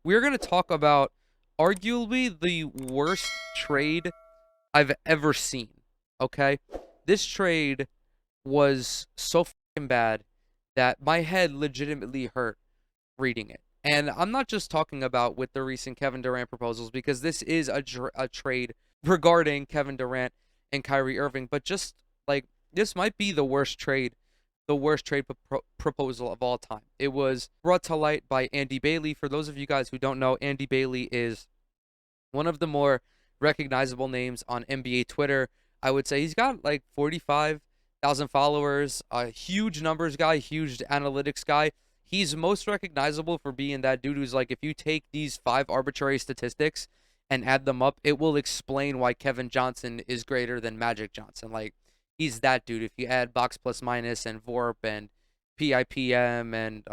we're going to talk about arguably the worst trade I've ever seen. Okay? This trade was so fucking bad that my head legitimately hurt reading it. And I'm not just talking about with the recent Kevin Durant proposals, because this is a trade regarding Kevin Durant and Kyrie Irving, but just like this might be the worst trade proposal of all time. It was brought to light by Andy Bailey. For those of you guys who don't know, Andy Bailey is one of the more recognizable names on NBA Twitter. I would say he's got like 45,000 followers, a huge numbers guy, huge analytics guy. He's most recognizable for being that dude who's like, if you take these 5 arbitrary statistics and add them up, it will explain why Kevin Johnson is greater than Magic Johnson. Like, he's that dude. If you add box plus minus and VORP and PIPM and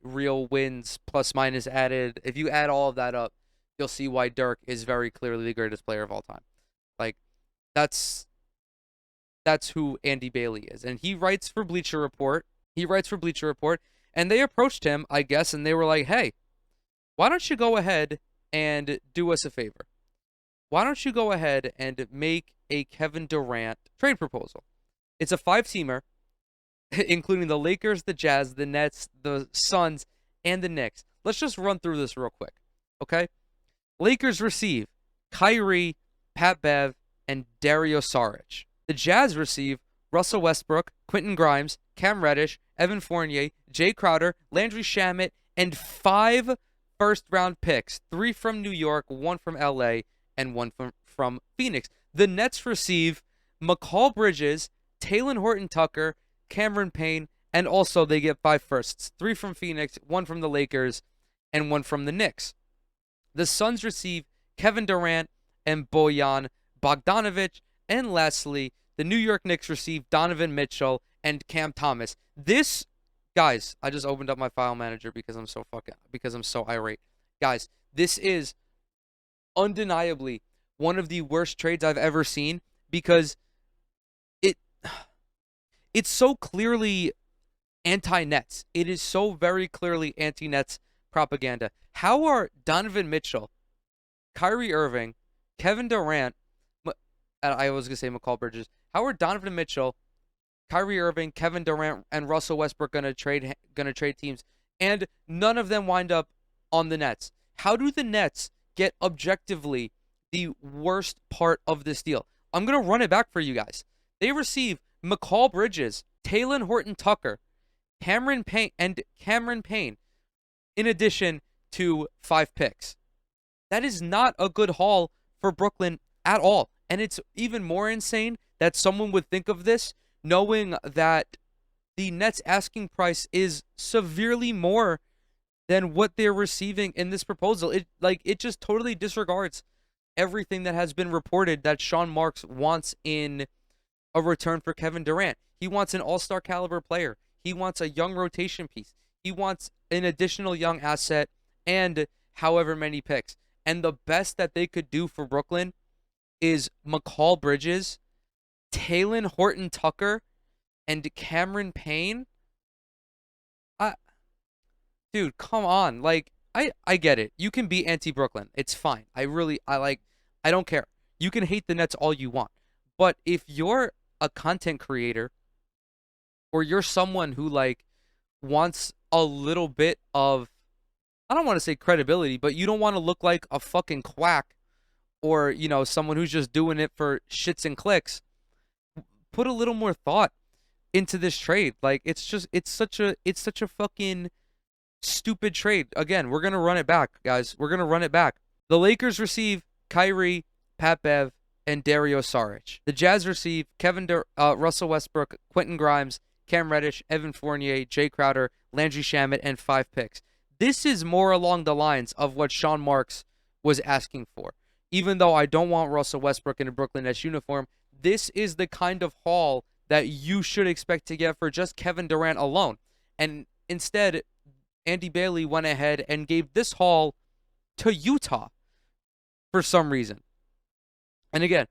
real wins plus minus added, if you add all of that up, you'll see why Dirk is very clearly the greatest player of all time. Like, that's who Andy Bailey is. And he writes for Bleacher Report. And they approached him, I guess, and they were like, hey, why don't you go ahead and do us a favor? Why don't you go ahead and make a Kevin Durant trade proposal? It's a 5-teamer, including the Lakers, the Jazz, the Nets, the Suns, and the Knicks. Let's just run through this real quick, okay? Lakers receive Kyrie, Pat Bev, and Dario Saric. The Jazz receive Russell Westbrook, Quentin Grimes, Cam Reddish, Evan Fournier, Jay Crowder, Landry Shamet, and 5 first-round picks, 3 from New York, 1 from LA, and 1 from Phoenix. The Nets receive McCall Bridges, Talen Horton-Tucker, Cameron Payne, and also they get 5 firsts, 3 from Phoenix, 1 from the Lakers, and 1 from the Knicks. The Suns receive Kevin Durant and Bojan Bogdanovic, and lastly, the New York Knicks receive Donovan Mitchell and Cam Thomas. This, guys, I just opened up my file manager because I'm so irate. Guys, this is undeniably one of the worst trades I've ever seen, because it's so clearly anti-Nets. It is so very clearly anti-Nets propaganda. How are Donovan Mitchell, Kyrie Irving, Kevin Durant, I was going to say McCall Bridges, how are Donovan Mitchell, Kyrie Irving, Kevin Durant, and Russell Westbrook gonna trade teams, and none of them wind up on the Nets? How do the Nets get objectively the worst part of this deal? I'm gonna run it back for you guys. They receive McCall Bridges, Talen Horton-Tucker, Cameron Payne, in addition to 5 picks. That is not a good haul for Brooklyn at all. And it's even more insane that someone would think of this knowing that the Nets asking price is severely more than what they're receiving in this proposal. It just totally disregards everything that has been reported that Sean Marks wants in a return for Kevin Durant. He wants an all-star caliber player. He wants a young rotation piece. He wants an additional young asset and however many picks. And the best that they could do for Brooklyn is McCall Bridges, Talen Horton-Tucker, and Cameron Payne. Dude, come on. Like, I get it. You can be anti-Brooklyn. It's fine. I don't care. You can hate the Nets all you want. But if you're a content creator, or you're someone who, like, wants a little bit of, I don't want to say credibility, but you don't want to look like a fucking quack, or, someone who's just doing it for shits and clicks, put a little more thought into this trade. Like, it's such a fucking stupid trade. Again, we're going to run it back, guys. We're going to run it back. The Lakers receive Kyrie, Pat Bev, and Dario Saric. The Jazz receive Russell Westbrook, Quentin Grimes, Cam Reddish, Evan Fournier, Jay Crowder, Landry Shamet, and 5 picks. This is more along the lines of what Sean Marks was asking for. Even though I don't want Russell Westbrook in a Brooklyn Nets uniform, this is the kind of haul that you should expect to get for just Kevin Durant alone. And instead, Andy Bailey went ahead and gave this haul to Utah for some reason. And again,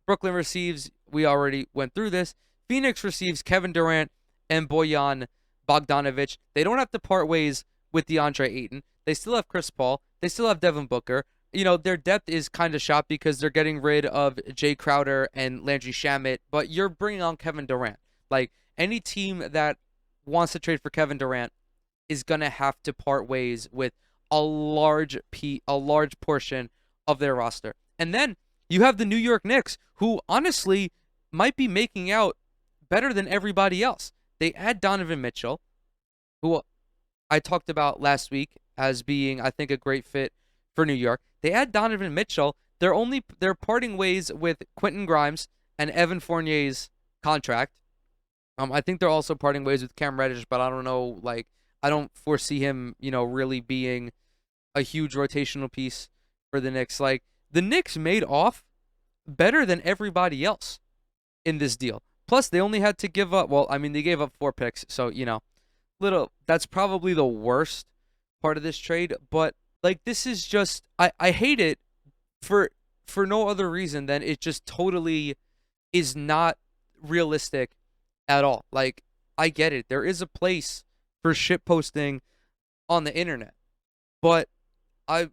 Brooklyn receives, we already went through this, Phoenix receives Kevin Durant and Bojan Bogdanovic. They don't have to part ways with DeAndre Ayton. They still have Chris Paul. They still have Devin Booker. Their depth is kind of shot because they're getting rid of Jay Crowder and Landry Shamet, but you're bringing on Kevin Durant. Like, any team that wants to trade for Kevin Durant is going to have to part ways with a large portion of their roster. And then you have the New York Knicks, who honestly might be making out better than everybody else. They add Donovan Mitchell, who I talked about last week as being, I think, a great fit for New York. They add Donovan Mitchell. They're parting ways with Quentin Grimes and Evan Fournier's contract. I think they're also parting ways with Cam Reddish, but I don't know. Like, I don't foresee him, really being a huge rotational piece for the Knicks. Like, the Knicks made off better than everybody else in this deal. Plus, they only had to give up. Well, I mean, they gave up 4 picks, so that's probably the worst part of this trade. But like, this is just, I hate it for no other reason than it just totally is not realistic at all. Like, I get it. There is a place for shit posting on the internet, but I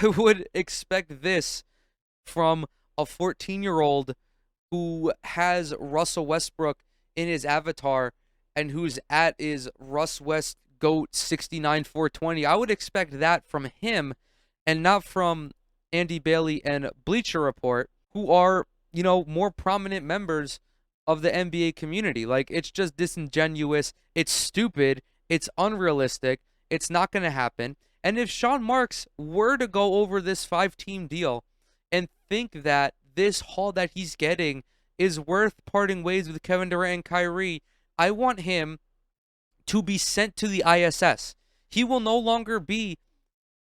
would expect this from a 14-year-old who has Russell Westbrook in his avatar and whose @ is Russ West GOAT 69420. I would expect that from him and not from Andy Bailey and Bleacher Report, who are, more prominent members of the NBA community. Like, it's just disingenuous. It's stupid. It's unrealistic. It's not going to happen. And if Sean Marks were to go over this 5-team deal and think that this haul that he's getting is worth parting ways with Kevin Durant and Kyrie, I want him to be sent to the ISS. He will no longer be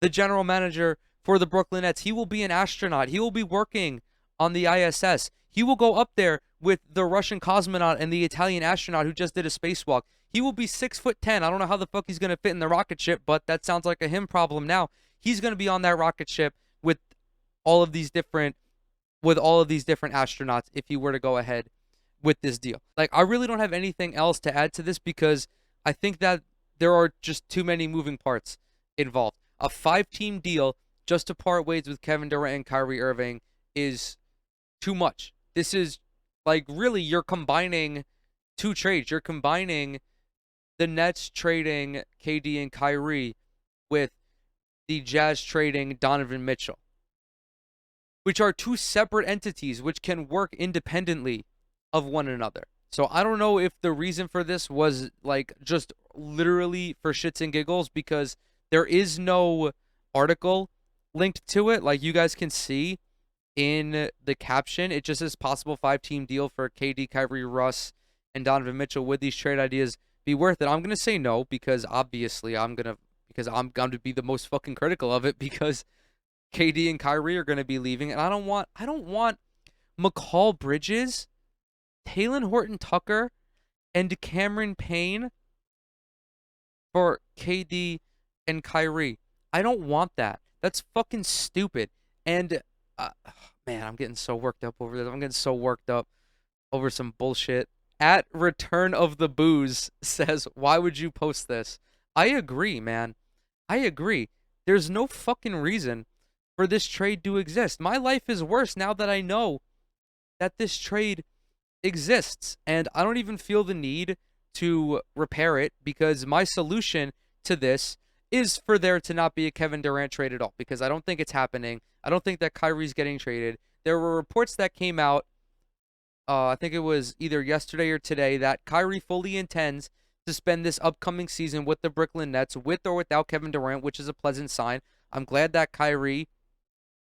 the general manager for the Brooklyn Nets. He will be an astronaut. He will be working on the ISS. He will go up there with the Russian cosmonaut and the Italian astronaut who just did a spacewalk. He will be 6'10". I don't know how the fuck he's going to fit in the rocket ship, but that sounds like a him problem now. He's going to be on that rocket ship with all of these different astronauts if he were to go ahead with this deal. Like, I really don't have anything else to add to this because I think that there are just too many moving parts involved. A 5-team deal just to part ways with Kevin Durant and Kyrie Irving is too much. This is, like, really, you're combining 2 trades. You're combining the Nets trading KD and Kyrie with the Jazz trading Donovan Mitchell, which are 2 separate entities which can work independently of one another. So I don't know if the reason for this was, like, just literally for shits and giggles, because there is no article linked to it. Like, you guys can see in the caption, it just says possible 5-team deal for KD, Kyrie, Russ, and Donovan Mitchell. Would these trade ideas be worth it? I'm going to say no, because obviously I'm going to be the most fucking critical of it, because KD and Kyrie are going to be leaving, and I don't want McCall Bridges, Talen Horton-Tucker, and Cameron Payne for KD and Kyrie. I don't want that. That's fucking stupid. And man, I'm getting so worked up over this. I'm getting so worked up over some bullshit. At Return of the Booze says, why would you post this? I agree, man. I agree. There's no fucking reason for this trade to exist. My life is worse now that I know that this trade exists, and I don't even feel the need to repair it, because my solution to this is for there to not be a Kevin Durant trade at all, because I don't think it's happening. I don't think that Kyrie's getting traded. There were reports that came out, I think it was either yesterday or today, that Kyrie fully intends to spend this upcoming season with the Brooklyn Nets, with or without Kevin Durant, which is a pleasant sign. I'm glad that Kyrie,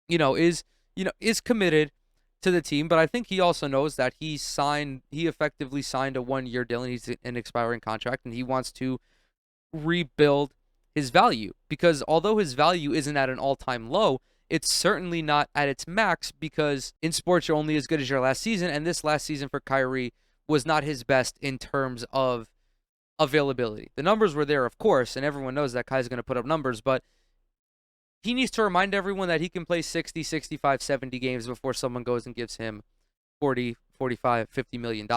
is committed to the team, but I think he also knows that he effectively signed a 1-year deal, and he's an expiring contract, and he wants to rebuild his value, because although his value isn't at an all-time low, it's certainly not at its max, because in sports you're only as good as your last season, and this last season for Kyrie was not his best in terms of availability. The numbers were there, of course, and everyone knows that Kyrie's going to put up numbers, but he needs to remind everyone that he can play 60, 65, 70 games before someone goes and gives him $40, $45, $50 million.